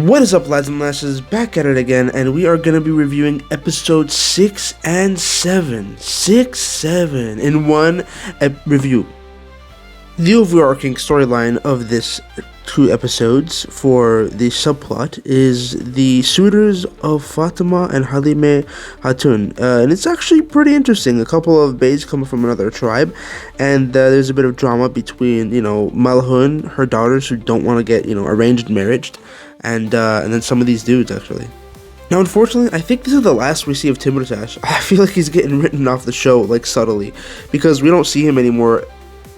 What is up, lads and lasses? Back at it again, and we are going to be reviewing episodes 6 and 7. 6, 7 in one review. The overarching storyline of this 2 episodes for the subplot is the suitors of Fatima and Halime Hatun, and it's actually pretty interesting. A couple of Beys come from another tribe, and there's a bit of drama between, Malhun, her daughters who don't want to get, arranged marriage, and then some of these dudes, actually. Now, unfortunately, I think this is the last we see of Timurtash. I feel like he's getting written off the show, subtly, because we don't see him anymore.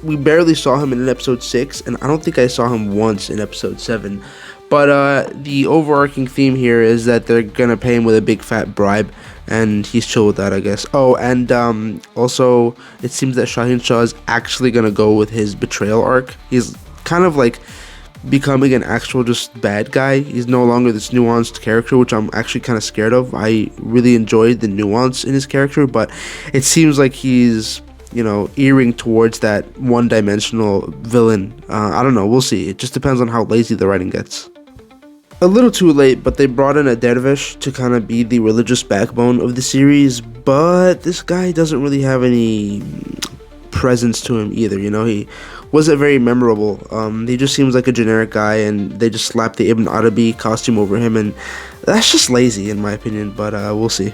We barely saw him in episode 6, and I don't think I saw him once in episode 7. But the overarching theme here is that they're gonna pay him with a big fat bribe, and he's chill with that, I guess. Oh, and also, it seems that Shahin Shah is actually gonna go with his betrayal arc. He's kind of becoming an actual just bad guy. He's no longer this nuanced character, which I'm actually kind of scared of. I really enjoyed the nuance in his character, but it seems like he's earing towards that one-dimensional villain. I don't know, we'll see. It just depends on how lazy the writing gets. A little too late, but they brought in a dervish to kind of be the religious backbone of the series, but this guy doesn't really have any presence to him either. He wasn't very memorable. He just seems like a generic guy, and they just slapped the Ibn Arabi costume over him, and that's just lazy in my opinion, but we'll see.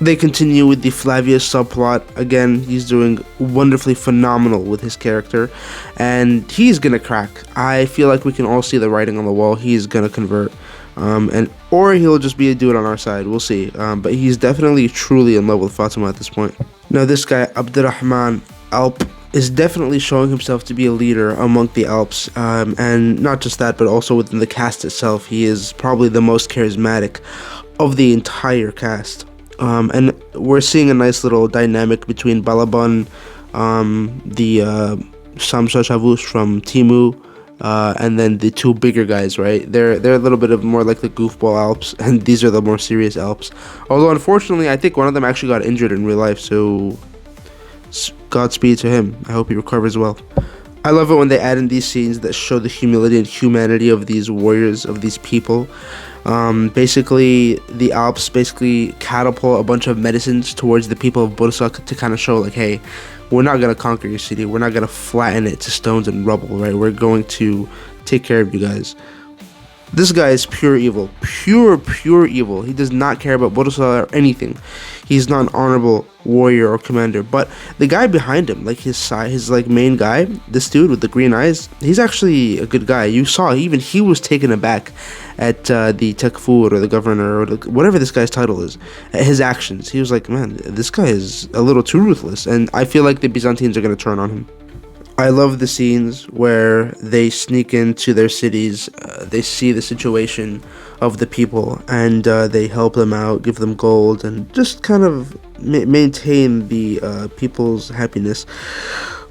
They continue with the Flavius subplot. Again, he's doing wonderfully phenomenal with his character, and he's gonna crack. I feel like we can all see the writing on the wall. He's gonna convert, or he'll just be a dude on our side. We'll see. But he's definitely truly in love with Fatima at this point. Now, this guy Abdurrahman Alp is definitely showing himself to be a leader among the Alps, and not just that, but also within the cast itself. He is probably the most charismatic of the entire cast. And we're seeing a nice little dynamic between Balaban, the Samsa Chavush from Timu, and then the 2 bigger guys, right? They're a little bit of more like the goofball Alps, and these are the more serious Alps. Although, unfortunately, I think one of them actually got injured in real life, so Godspeed to him. I hope he recovers well. I love it when they add in these scenes that show the humility and humanity of these warriors, of these people. Basically, the Alps catapult a bunch of medicines towards the people of Bursak to kind of show, hey, we're not going to conquer your city. We're not going to flatten it to stones and rubble, right? We're going to take care of you guys. This guy is pure evil. Pure evil. He does not care about Bursa or anything. He's not an honorable warrior or commander. But the guy behind him, his main guy, this dude with the green eyes, he's actually a good guy. You saw, even he was taken aback at the Tekfur or the governor or whatever this guy's title is, at his actions. He was like, man, this guy is a little too ruthless. And I feel like the Byzantines are going to turn on him. I love the scenes where they sneak into their cities, they see the situation of the people, and they help them out, give them gold, and just kind of maintain the people's happiness.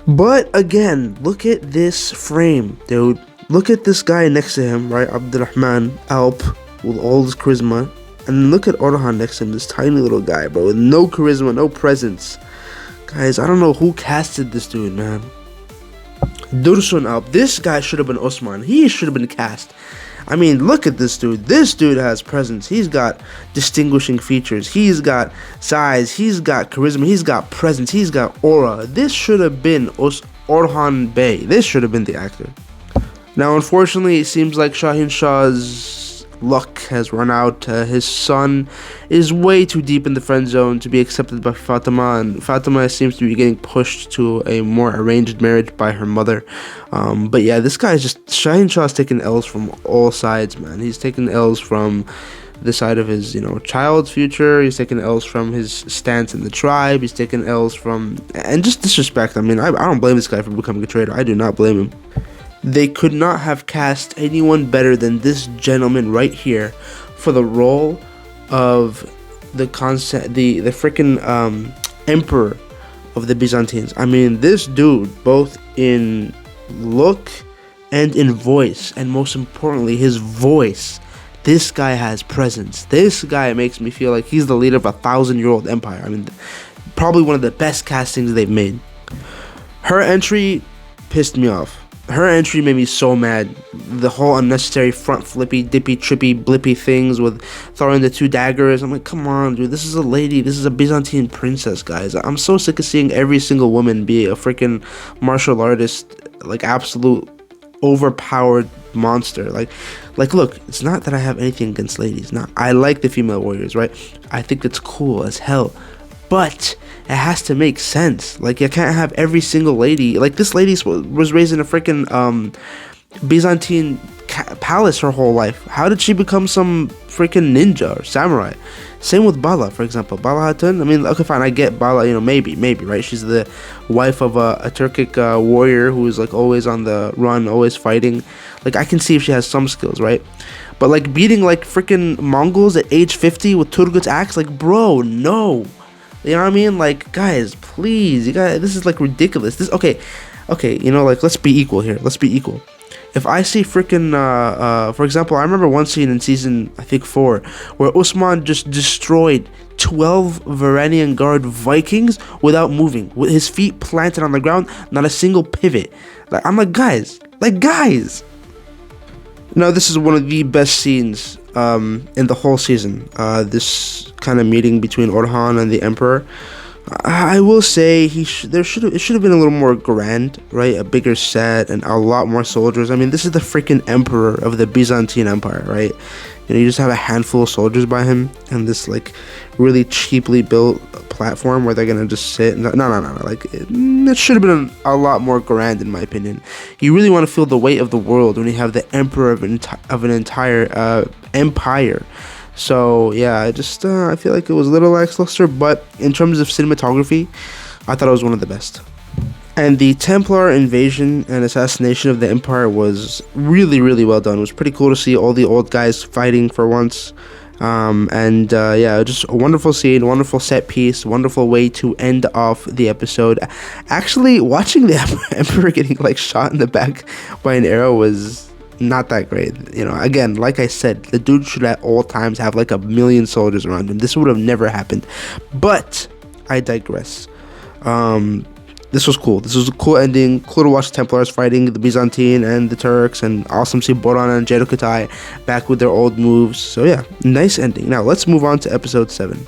But again, look at this frame, dude. Look at this guy next to him, right? Abdurrahman Alp, with all his charisma. And look at Orhan next to him, this tiny little guy, bro, with no charisma, no presence. Guys, I don't know who casted this dude, man. Dursun Alp, this guy should have been Osman. He should have been cast. I mean, look at this dude. This dude has presence. He's got distinguishing features. He's got size. He's got charisma. He's got presence. He's got aura. This should have been Orhan Bey. This should have been the actor. Now, unfortunately, it seems like Shahin Shah's luck has run out. His son is way too deep in the friend zone to be accepted by Fatima, and Fatima seems to be getting pushed to a more arranged marriage by her mother. But yeah, this guy is just, Shahin Shah's taking L's from all sides, man. He's taking L's from the side of his, child's future. He's taking L's from his stance in the tribe. He's taking L's from, and just disrespect. I mean, I don't blame this guy for becoming a traitor. I do not blame him. They could not have cast anyone better than this gentleman right here for the role of the freaking emperor of the Byzantines. I mean, this dude, both in look and in voice, and most importantly, his voice. This guy has presence. This guy makes me feel like he's the leader of a 1,000-year-old empire. I mean, probably one of the best castings they've made. Her entry pissed me off. her entry made me so mad. The whole unnecessary front flippy, dippy, trippy, blippy things with throwing the 2 daggers. I'm like, come on, dude. This is a lady. This is a Byzantine princess, guys. I'm so sick of seeing every single woman be a freaking martial artist, like absolute overpowered monster. Like, look, it's not that I have anything against ladies. No, I like the female warriors, right? I think it's cool as hell. But it has to make sense. Like, you can't have every single lady. Like, this lady was raised in a freaking Byzantine palace her whole life. How did she become some freaking ninja or samurai? Same with Bala, for example. Bala Hatun. I mean, okay, fine. I get Bala. You know, maybe, right? She's the wife of a Turkic warrior who is like always on the run, always fighting. Like, I can see if she has some skills, right? But like beating like freaking Mongols at age 50 with Turgut's axe, like, bro, no. You know what I mean? Like, guys, please, you guys, this is like ridiculous. This, okay, you know, like, let's be equal here. Let's be equal. If I see freaking, for example, I remember one scene in season, I think 4, where Usman just destroyed 12 Varanian Guard Vikings without moving, with his feet planted on the ground, not a single pivot. Like, I'm like, guys. Now, this is one of the best scenes in the whole season. This kind of meeting between Orhan and the Emperor. I will say it should have been a little more grand, right? A bigger set and a lot more soldiers. I mean, this is the freaking emperor of the Byzantine Empire, right? You know, you just have a handful of soldiers by him and this like really cheaply built platform where they're gonna just sit. No. Like, it should have been a lot more grand, in my opinion. You really want to feel the weight of the world when you have the emperor of an entire empire. So yeah, I feel like it was a little lackluster, but in terms of cinematography, I thought it was one of the best. And the Templar invasion and assassination of the Empire was really, really well done. It was pretty cool to see all the old guys fighting for once. Yeah, just a wonderful scene, wonderful set piece, wonderful way to end off the episode. Actually, watching the Emperor getting like shot in the back by an arrow was not that great. You know, again, like I said, the dude should at all times have like 1 million soldiers around him. This would have never happened. But I digress. This was cool. This was a cool ending. Cool to watch the Templars fighting the Byzantine and the Turks, and awesome to see Boran and Jedukatai back with their old moves. So yeah, nice ending. Now let's move on to episode 7.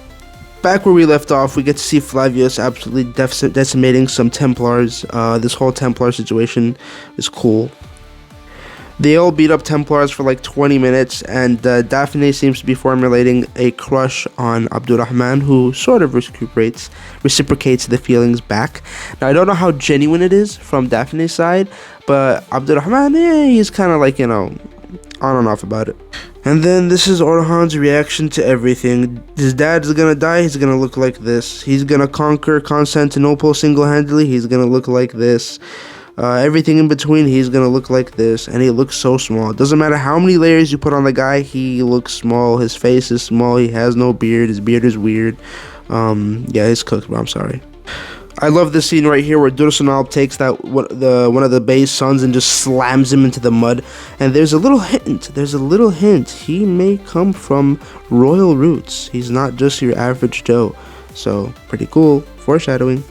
Back where we left off, we get to see Flavius absolutely decimating some Templars. This whole Templar situation is cool. They all beat up Templars for like 20 minutes, and Daphne seems to be formulating a crush on Abdurrahman, who sort of reciprocates the feelings back. Now, I don't know how genuine it is from Daphne's side, but Abdurrahman, he's kind of like, you know, on and off about it. And then this is Orhan's reaction to everything. His dad's gonna die, he's gonna look like this. He's gonna conquer Constantinople single-handedly, he's gonna look like this. Everything in between, he's gonna look like this, and he looks so small. It doesn't matter how many layers you put on the guy, he looks small. His face is small. He has no beard. His beard is weird. Yeah, he's cooked, bro. I'm sorry. I love this scene right here where Dursunal takes one of the Bey's sons and just slams him into the mud. And there's a little hint. He may come from royal roots. He's not just your average Joe. So pretty cool. Foreshadowing.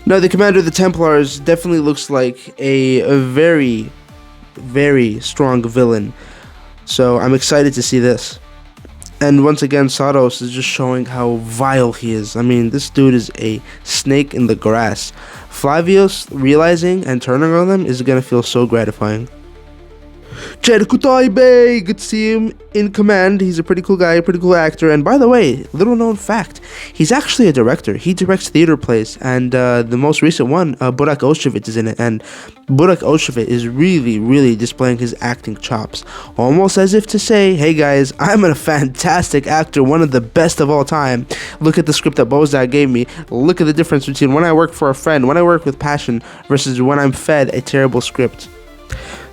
Now, the commander of the Templars definitely looks like a very, very strong villain. So I'm excited to see this. And once again, Saros is just showing how vile he is. I mean, this dude is a snake in the grass. Flavius realizing and turning on them is going to feel so gratifying. Jedukatai Bey, good to see him in command. He's a pretty cool guy, a pretty cool actor. And by the way, little known fact, he's actually a director. He directs theater plays, and the most recent one, Burak Oshevit, is in it. And Burak Oshevit is really, really displaying his acting chops, almost as if to say, hey guys, I'm a fantastic actor, one of the best of all time. Look at the script that Bozak gave me. Look at the difference between when I work for a friend, when I work with passion, versus when I'm fed a terrible script.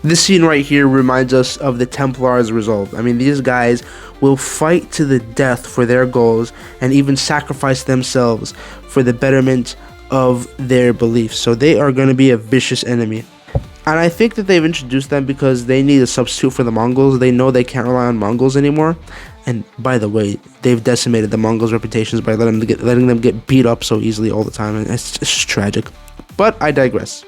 This scene right here reminds us of the Templars' resolve. I mean, these guys will fight to the death for their goals and even sacrifice themselves for the betterment of their beliefs. So they are going to be a vicious enemy. And I think that they've introduced them because they need a substitute for the Mongols. They know they can't rely on Mongols anymore. And by the way, they've decimated the Mongols' reputations by letting them get beat up so easily all the time. And it's just tragic. But I digress.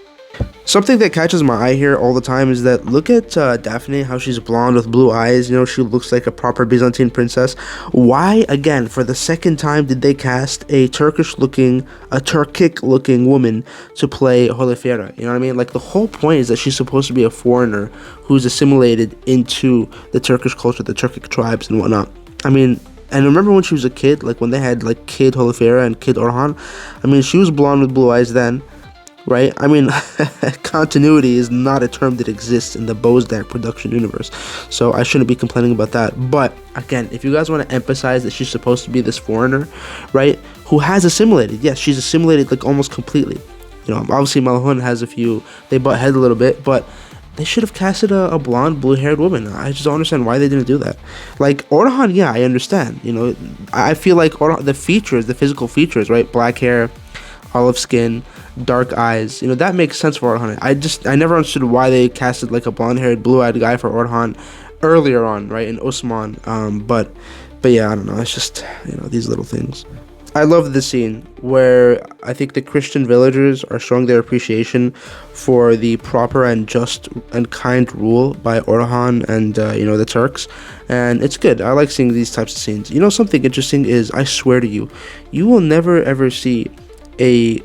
Something that catches my eye here all the time is that look at Daphne, how she's blonde with blue eyes. You know, she looks like a proper Byzantine princess. Why, again, for the second time, did they cast a Turkic-looking woman to play Holefera? You know what I mean? Like, the whole point is that she's supposed to be a foreigner who's assimilated into the Turkish culture, the Turkic tribes and whatnot. I mean, and remember when she was a kid, like when they had like Kid Holefera and Kid Orhan? I mean, she was blonde with blue eyes then. Right? I mean, continuity is not a term that exists in the Bozdak production universe, so I shouldn't be complaining about that. But again, if you guys want to emphasize that she's supposed to be this foreigner, right, who has assimilated, yes, she's assimilated like almost completely. You know, obviously Malahun has a few, they butt head a little bit, but they should have casted a blonde, blue-haired woman. I just don't understand why they didn't do that. Like, Orhan, yeah, I understand. You know, I feel like Orhan, the features, the physical features, right, black hair, olive skin, dark eyes, you know, that makes sense for Orhan. I never understood why they casted like a blonde-haired, blue-eyed guy for Orhan earlier on, right, in Osman. But yeah, I don't know, it's just, you know, these little things. I love the scene where I think the Christian villagers are showing their appreciation for the proper and just and kind rule by Orhan and you know, the Turks, and it's good. I like seeing these types of scenes. You know, something interesting is, I swear to you, you will never ever see a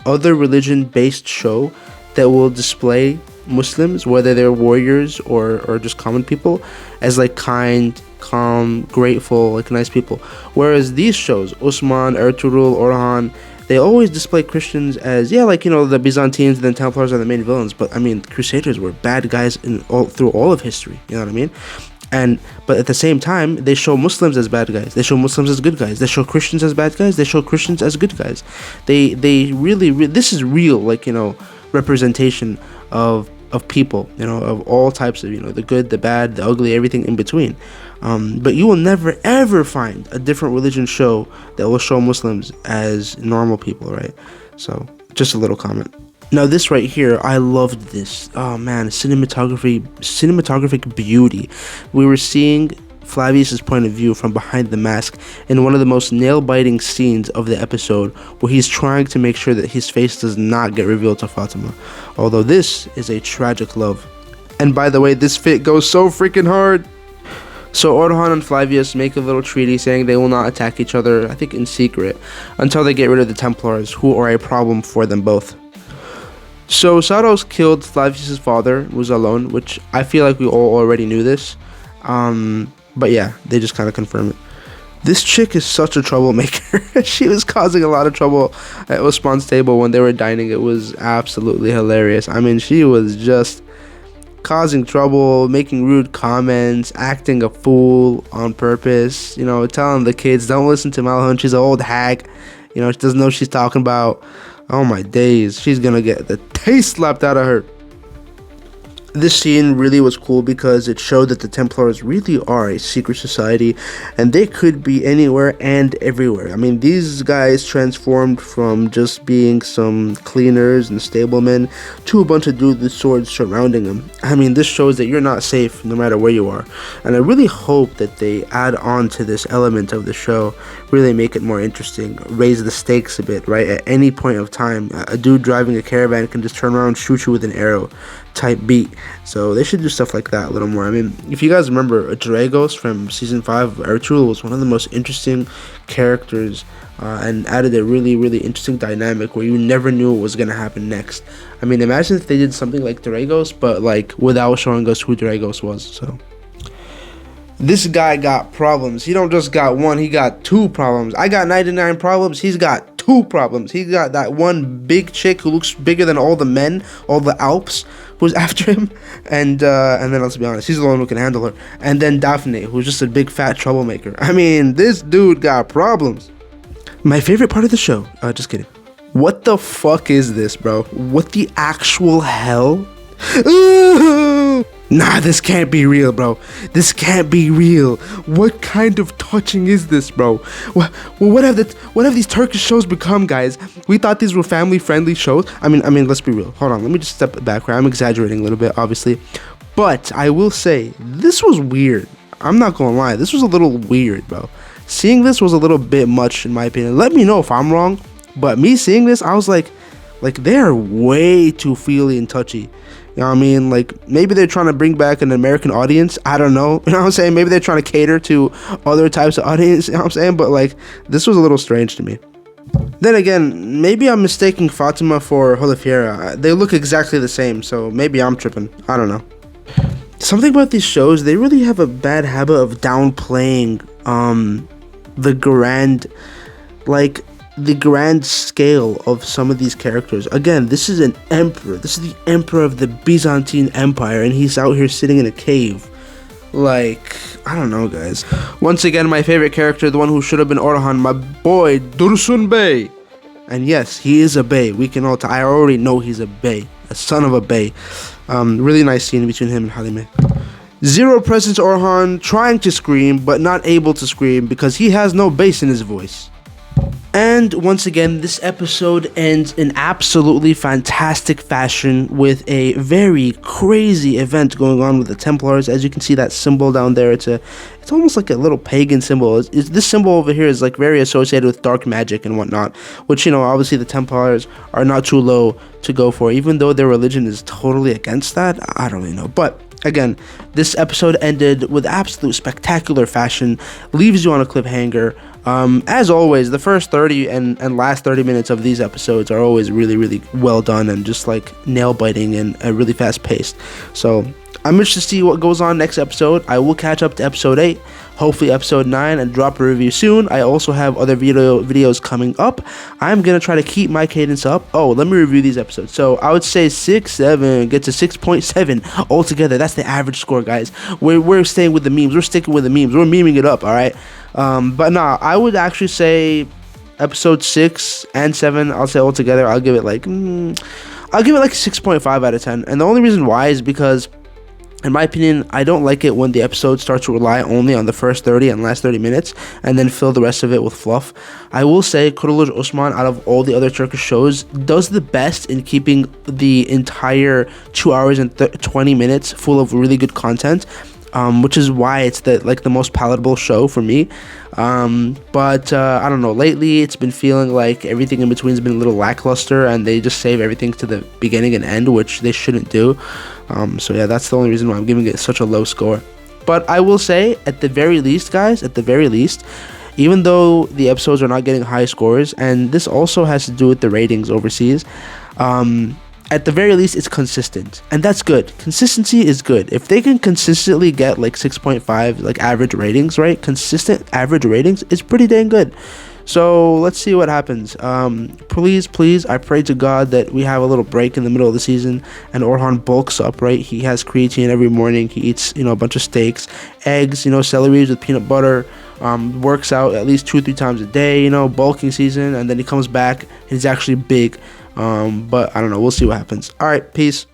other religion based show that will display Muslims, whether they're warriors or just common people, as like kind, calm, grateful, like nice people. Whereas these shows, Osman, Ertugrul, Orhan, they always display Christians as, yeah, like, you know, the Byzantines and the Templars are the main villains, but I mean, Crusaders were bad guys through all of history, you know what I mean? But at the same time, they show Muslims as bad guys. They show Muslims as good guys. They show Christians as bad guys. They show Christians as good guys. They really this is real, like, you know, representation of people, you know, of all types of, you know, the good, the bad, the ugly, everything in between. But you will never ever find a different religion show that will show Muslims as normal people, right? So just a little comment. Now this right here, I loved this. Oh man, cinematographic beauty. We were seeing Flavius's point of view from behind the mask in one of the most nail-biting scenes of the episode, where he's trying to make sure that his face does not get revealed to Fatima. Although this is a tragic love. And by the way, this fit goes so freaking hard. So Orhan and Flavius make a little treaty saying they will not attack each other, I think in secret, until they get rid of the Templars, who are a problem for them both. So Saros killed Flavius' father, Muzalon, which I feel like we all already knew this. But yeah, they just kind of confirm it. This chick is such a troublemaker. She was causing a lot of trouble at Osman's table when they were dining. It was absolutely hilarious. I mean, she was just causing trouble, making rude comments, acting a fool on purpose, you know, telling the kids, don't listen to Malahun, she's an old hag, you know, she doesn't know what she's talking about. Oh my days, she's gonna get the taste slapped out of her. This scene really was cool because it showed that the Templars really are a secret society, and they could be anywhere and everywhere. I mean, these guys transformed from just being some cleaners and stablemen to a bunch of dudes with swords surrounding them. I mean, this shows that you're not safe no matter where you are, and I really hope that they add on to this element of the show, really make it more interesting, raise the stakes a bit, right? At any point of time, a dude driving a caravan can just turn around and shoot you with an arrow type beat. So they should do stuff like that a little more. I mean, if you guys remember, Dragos from season 5 of Ertugrul was one of the most interesting characters, and added a really, really interesting dynamic where you never knew what was going to happen next. I mean, imagine if they did something like Dragos, but like without showing us who Dragos was. So this guy got problems. He don't just got one, he got 2 problems. I got 99 problems, he's got 2 problems. He got that one big chick who looks bigger than all the men, all the Alps, who's after him, and then let's be honest, he's the one who can handle her. And then Daphne, who's just a big fat troublemaker. I mean, this dude got problems. My favorite part of the show, just kidding. What the fuck is this, bro? What the actual hell? Nah, this can't be real, bro. This can't be real. What kind of touching is this, bro? What have these Turkish shows become, guys? We thought these were family-friendly shows. I mean, let's be real. Hold on, let me just step back. I'm exaggerating a little bit, obviously, but I will say this was weird. I'm not gonna lie, this was a little weird, bro. Seeing this was a little bit much, in my opinion. Let me know if I'm wrong, but me seeing this, I was like, Like, they are way too feely and touchy. You know what I mean? Like, maybe they're trying to bring back an American audience. I don't know. You know what I'm saying? Maybe they're trying to cater to other types of audience. You know what I'm saying? But, like, this was a little strange to me. Then again, maybe I'm mistaking Fatima for Holifiera. They look exactly the same, so maybe I'm tripping. I don't know. Something about these shows, they really have a bad habit of downplaying the grand scale of some of these characters. Again, this is an emperor. This is the emperor of the Byzantine Empire, and he's out here sitting in a cave. Like, I don't know, guys. Once again, my favorite character, the one who should have been Orhan, my boy, Dursun Bey. And yes, he is a Bey. We can all I already know he's a Bey. A son of a Bey. Really nice scene between him and Halime. Zero presence Orhan, trying to scream, but not able to scream because he has no bass in his voice. And once again, this episode ends in absolutely fantastic fashion with a very crazy event going on with the Templars. As you can see that symbol down there, it's almost like a little pagan symbol. This symbol over here is like very associated with dark magic and whatnot, which, you know, obviously the Templars are not too low to go for, even though their religion is totally against that. I don't really know, but again, this episode ended with absolute spectacular fashion, leaves you on a cliffhanger. As always, the first 30 and last 30 minutes of these episodes are always really, really well done and just like nail biting and really fast paced. So I'm interested to see what goes on next episode. I will catch up to episode 8, hopefully episode 9, and drop a review soon. I also have other videos coming up. I'm going to try to keep my cadence up. Oh, let me review these episodes. So I would say 6, 7, get to 6.7 altogether. That's the average score, guys. We're staying with the memes. We're sticking with the memes. We're memeing it up, all right? But nah, I would actually say episode 6 and 7, I'll say altogether, I'll give it like 6.5 out of 10. And the only reason why is because, in my opinion, I don't like it when the episode starts to rely only on the first 30 and last 30 minutes and then fill the rest of it with fluff. I will say Kurulus Orhan, out of all the other Turkish shows, does the best in keeping the entire 2 hours and 20 minutes full of really good content. Which is why it's the most palatable show for me. But I don't know, lately it's been feeling like everything in between has been a little lackluster, and they just save everything to the beginning and end, which they shouldn't do. So yeah, that's the only reason why I'm giving it such a low score. But I will say, at the very least, guys, even though the episodes are not getting high scores, and this also has to do with the ratings overseas, at the very least, it's consistent, and that's good. Consistency is good. If they can consistently get like 6.5 like average ratings, right? Consistent average ratings is pretty dang good. So let's see what happens. Please, I pray to God that we have a little break in the middle of the season and Orhan bulks up, right? He has creatine every morning. He eats, a bunch of steaks, eggs, celery with peanut butter. Works out at least 2-3 times a day, bulking season, and then he comes back and he's actually big. But I don't know, we'll see what happens. All right, peace.